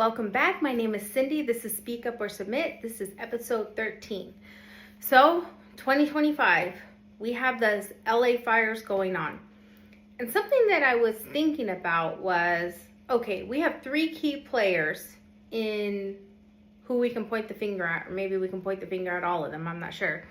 welcome back. My name is Cindy. This is Speak Up or Submit. This is episode 13. So, 2025, we have those LA fires going on. And something that I was thinking about was, okay, we have three key players in who we can point the finger at, or maybe we can point the finger at all of them, I'm not sure.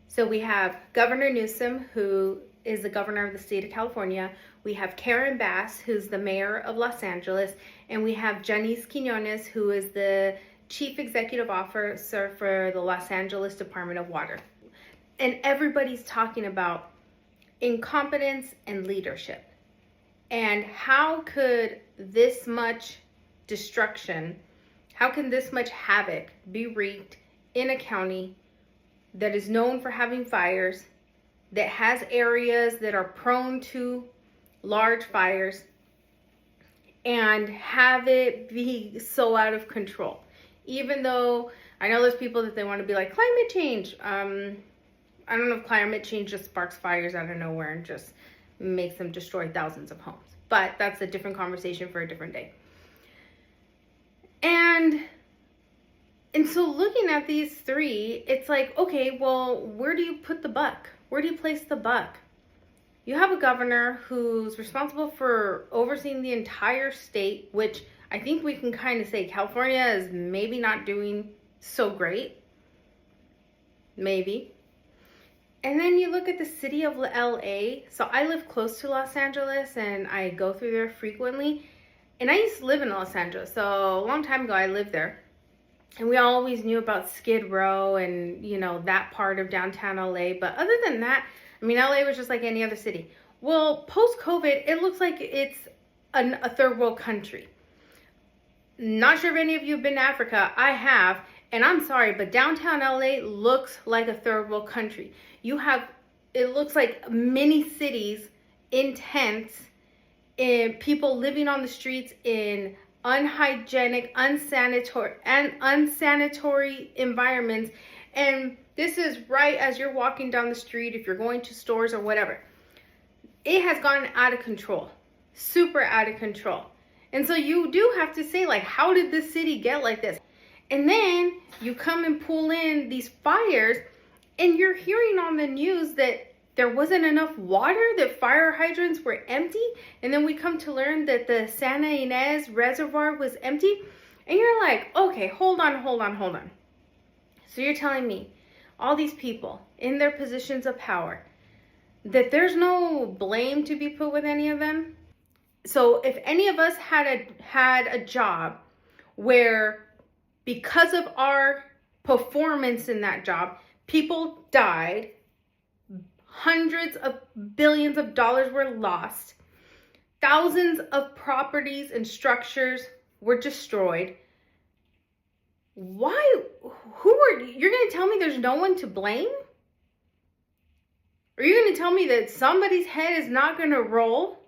So we have Governor Newsom, who is the governor of the state of California. We have Karen Bass, who's the mayor of Los Angeles. And we have Janisse Quinones, who is the chief executive officer for the Los Angeles Department of Water. And everybody's talking about incompetence and leadership. And how could this much destruction, how can this much havoc be wreaked in a county that is known for having fires, that has areas that are prone to large fires, and have it be so out of control? Even though I know there's people that they want to be like, climate change. I don't know if climate change just sparks fires out of nowhere and just makes them destroy thousands of homes. But that's a different conversation for a different day. And so looking at these three, it's like, okay, well, where do you put the buck? Where do you place the buck? You have a governor who's responsible for overseeing the entire state, which I think we can kind of say California is maybe not doing so great. Maybe. And then you look at the city of LA. So I live close to Los Angeles and I go through there frequently. And I used to live in Los Angeles. So a long time ago I lived there. And we always knew about Skid Row and, you know, that part of downtown LA. But other than that, I mean, LA was just like any other city. Well, post-COVID, it looks like it's a third world country. Not sure if any of you have been to Africa. I have. And I'm sorry, but downtown LA looks like a third world country. It looks like mini cities in tents, and people living on the streets in unhygienic, unsanitary environments. And this is right as you're walking down the street, if you're going to stores or whatever. It has gotten out of control, super out of control. And so you do have to say, like, how did this city get like this? And then you come and pull in these fires, and you're hearing on the news that there wasn't enough water, that fire hydrants were empty. And then we come to learn that the Santa Ynez Reservoir was empty. And you're like, okay, hold on. So you're telling me all these people in their positions of power, that there's no blame to be put with any of them? So if any of us had a job where, because of our performance in that job, people died, hundreds of billions of dollars were lost, thousands of properties and structures were destroyed, you're going to tell me there's no one to blame? Are you going to tell me that somebody's head is not going to roll?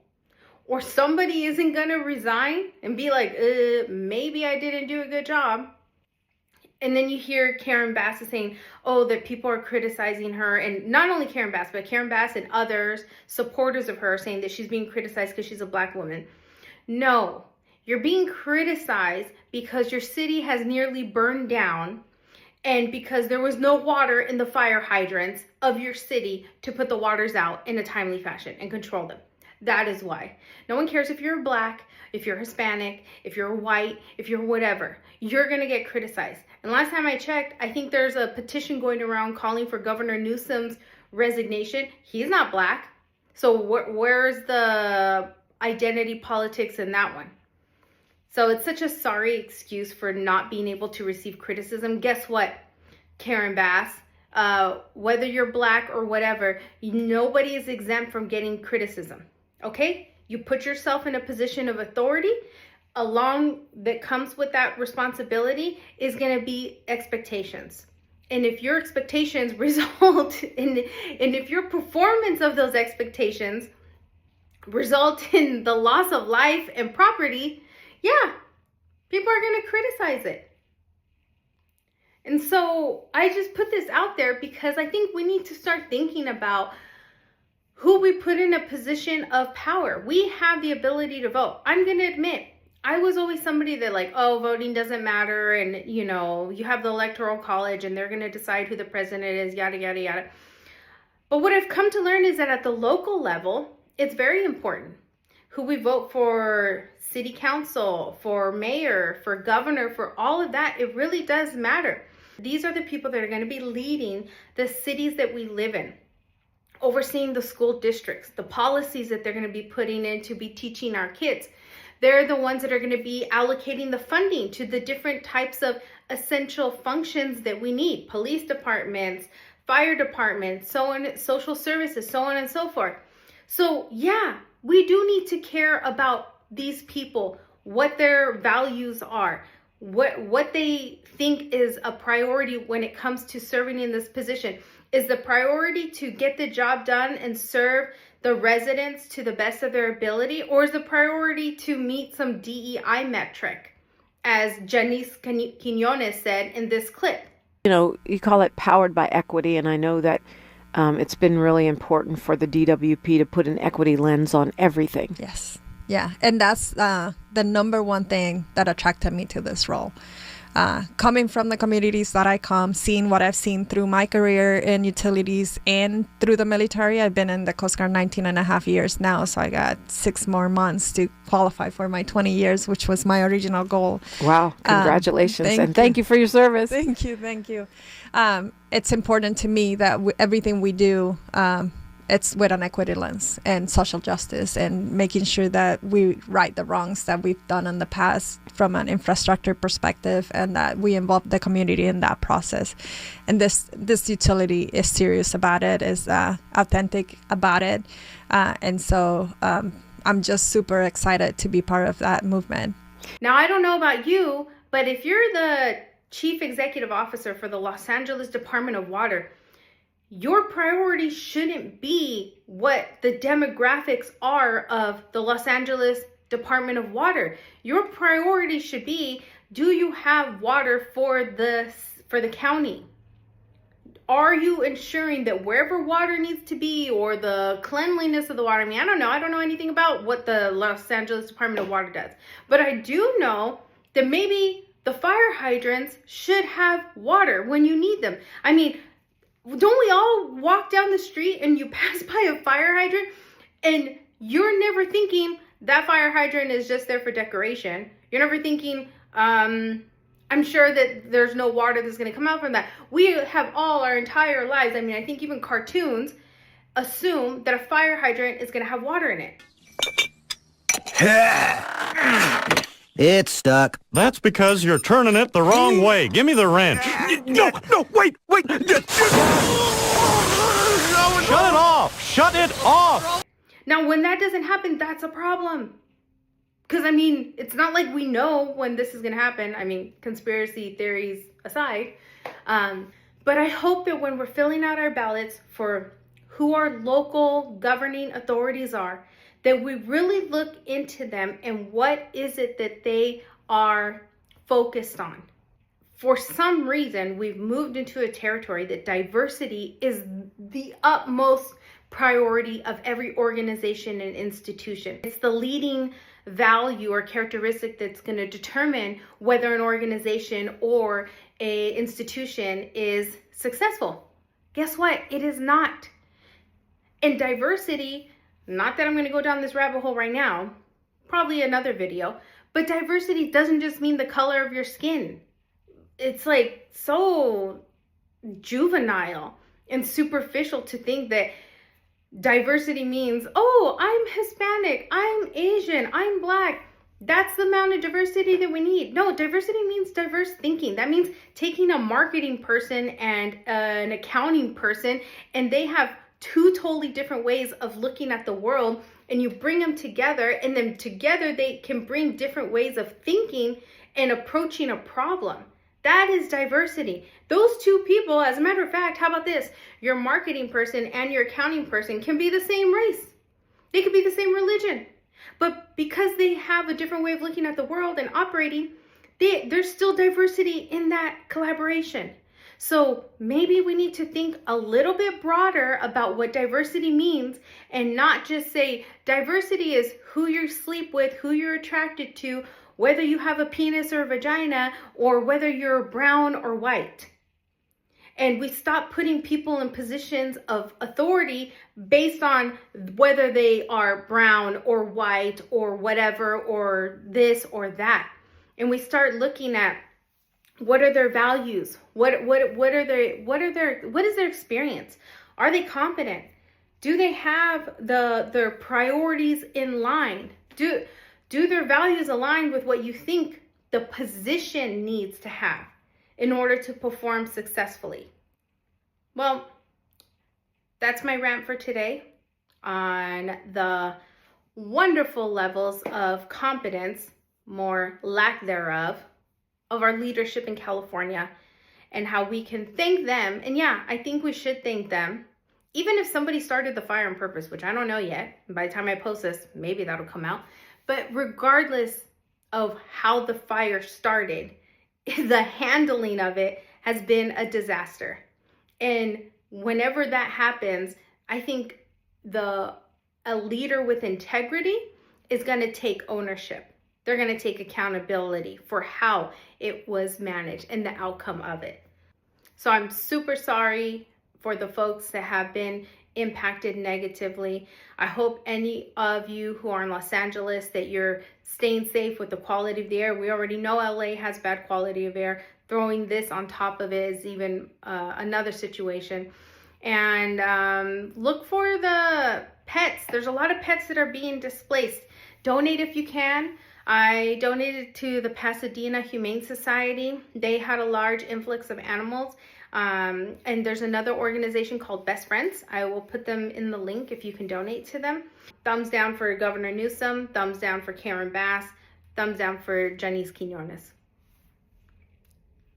Or somebody isn't going to resign and be like, maybe I didn't do a good job? And then you hear Karen Bass is saying, oh, that people are criticizing her. And not only Karen Bass, but Karen Bass and others, supporters of her, saying that she's being criticized because she's a black woman. No, you're being criticized because your city has nearly burned down, and because there was no water in the fire hydrants of your city to put the waters out in a timely fashion and control them. That is why. No one cares if you're black, if you're Hispanic, if you're white, if you're whatever. You're going to get criticized. And last time I checked, I think there's a petition going around calling for Governor Newsom's resignation. He's not black. So where's the identity politics in that one? So it's such a sorry excuse for not being able to receive criticism. Guess what, Karen Bass? Whether you're black or whatever, nobody is exempt from getting criticism. Okay? You put yourself in a position of authority. Along that comes with that responsibility is going to be expectations. And if your expectations result in, and if your performance of those expectations result in the loss of life and property, yeah, people are going to criticize it. And so I just put this out there because I think we need to start thinking about who we put in a position of power. We have the ability to vote. I'm going to admit, I was always somebody that like, oh, voting doesn't matter. And, you know, you have the electoral college and they're going to decide who the president is, yada, yada, yada. But what I've come to learn is that at the local level, it's very important who we vote for city council, for mayor, for governor, for all of that. It really does matter. These are the people that are going to be leading the cities that we live in, overseeing the school districts, the policies that they're going to be putting in to be teaching our kids. They're the ones that are going to be allocating the funding to the different types of essential functions that we need. Police departments, fire departments, so on, social services, so on and so forth. So yeah, we do need to care about these people, what their values are, what they think is a priority when it comes to serving in this position. Is the priority to get the job done and serve the residents to the best of their ability, or is the priority to meet some DEI metric, as Janisse Quinones said in this clip? You know, you call it powered by equity, and I know that it's been really important for the DWP to put an equity lens on everything. Yes. Yeah. And that's the number one thing that attracted me to this role. Coming from the communities that I come, seeing what I've seen through my career in utilities and through the military. I've been in the Coast Guard 19 and a half years now, so I got 6 more months to qualify for my 20 years, which was my original goal. Wow. Congratulations. Thank you for your service. Thank you. It's important to me that everything we do, it's with an equity lens and social justice and making sure that we right the wrongs that we've done in the past from an infrastructure perspective, and that we involve the community in that process. And this utility is serious about it, is authentic about it. And so I'm just super excited to be part of that movement. Now, I don't know about you, but if you're the chief executive officer for the Los Angeles Department of Water, your priority shouldn't be what the demographics are of the Los Angeles Department of Water. Your priority should be, do you have water for the county? Are you ensuring that wherever water needs to be, or the cleanliness of the water? I mean, I don't know anything about what the Los Angeles Department of Water does, but I do know that maybe the fire hydrants should have water when you need them. I mean, don't we all walk down the street and you pass by a fire hydrant and you're never thinking that fire hydrant is just there for decoration? You're never thinking, I'm sure that there's no water that's going to come out from that. We have all our entire lives. I mean, I think even cartoons assume that a fire hydrant is going to have water in it. It's stuck. That's because you're turning it the wrong way. Give me the wrench. No, wait. Shut it off. Shut it off. Now, when that doesn't happen, that's a problem. Because, I mean, it's not like we know when this is going to happen. I mean, conspiracy theories aside. But I hope that when we're filling out our ballots for who our local governing authorities are, that we really look into them and what is it that they are focused on. For some reason, we've moved into a territory that diversity is the utmost priority of every organization and institution. It's the leading value or characteristic that's going to determine whether an organization or an institution is successful. Guess what? It is not. And diversity, not that I'm going to go down this rabbit hole right now, probably another video, but diversity doesn't just mean the color of your skin. It's like so juvenile and superficial to think that diversity means, oh, I'm Hispanic, I'm Asian, I'm Black. That's the amount of diversity that we need. No, diversity means diverse thinking. That means taking a marketing person and an accounting person, and they have two totally different ways of looking at the world, and you bring them together, and then together they can bring different ways of thinking and approaching a problem. That is diversity. Those two people, as a matter of fact, how about this? Your marketing person and your accounting person can be the same race. They could be the same religion. But because they have a different way of looking at the world and operating, there's still diversity in that collaboration. So maybe we need to think a little bit broader about what diversity means, and not just say diversity is who you sleep with, who you're attracted to, whether you have a penis or a vagina, or whether you're brown or white. And we stop putting people in positions of authority based on whether they are brown or white or whatever, or this or that. And we start looking at what are their values? What is their experience? Are they competent? Do they have their priorities in line? Do their values align with what you think the position needs to have in order to perform successfully? Well, that's my rant for today on the wonderful levels of competence, more lack thereof, of our leadership in California, and how we can thank them. And yeah, I think we should thank them. Even if somebody started the fire on purpose, which I don't know yet. By the time I post this, maybe that'll come out. But regardless of how the fire started, the handling of it has been a disaster. And whenever that happens, I think a leader with integrity is going to take ownership. They're going to take accountability for how it was managed and the outcome of it. So I'm super sorry for the folks that have been impacted negatively. I hope any of you who are in Los Angeles that you're staying safe with the quality of the air. We already know LA has bad quality of air. Throwing this on top of it is even another situation. And look for the pets. There's a lot of pets that are being displaced. Donate if you can. I donated to the Pasadena Humane Society. They had a large influx of animals. And there's another organization called Best Friends. I will put them in the link if you can donate to them. Thumbs down for Governor Newsom. Thumbs down for Karen Bass. Thumbs down for Janisse Quinones.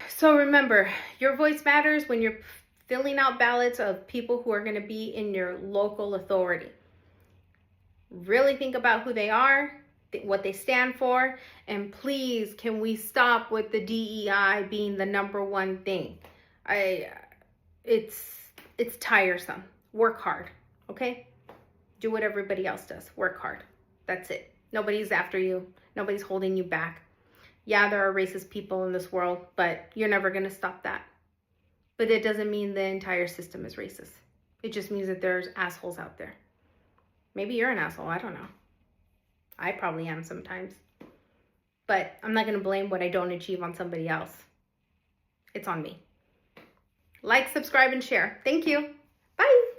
So remember, your voice matters when you're filling out ballots of people who are going to be in your local authority. Really think about who they are, what they stand for, and please, can we stop with the DEI being the number one thing? It's tiresome. Work hard, okay? Do what everybody else does. Work hard. That's it. Nobody's after you. Nobody's holding you back. Yeah, there are racist people in this world, but you're never going to stop that. But it doesn't mean the entire system is racist. It just means that there's assholes out there. Maybe you're an asshole. I don't know. I probably am sometimes. But I'm not going to blame what I don't achieve on somebody else. It's on me. Like, subscribe, and share. Thank you. Bye.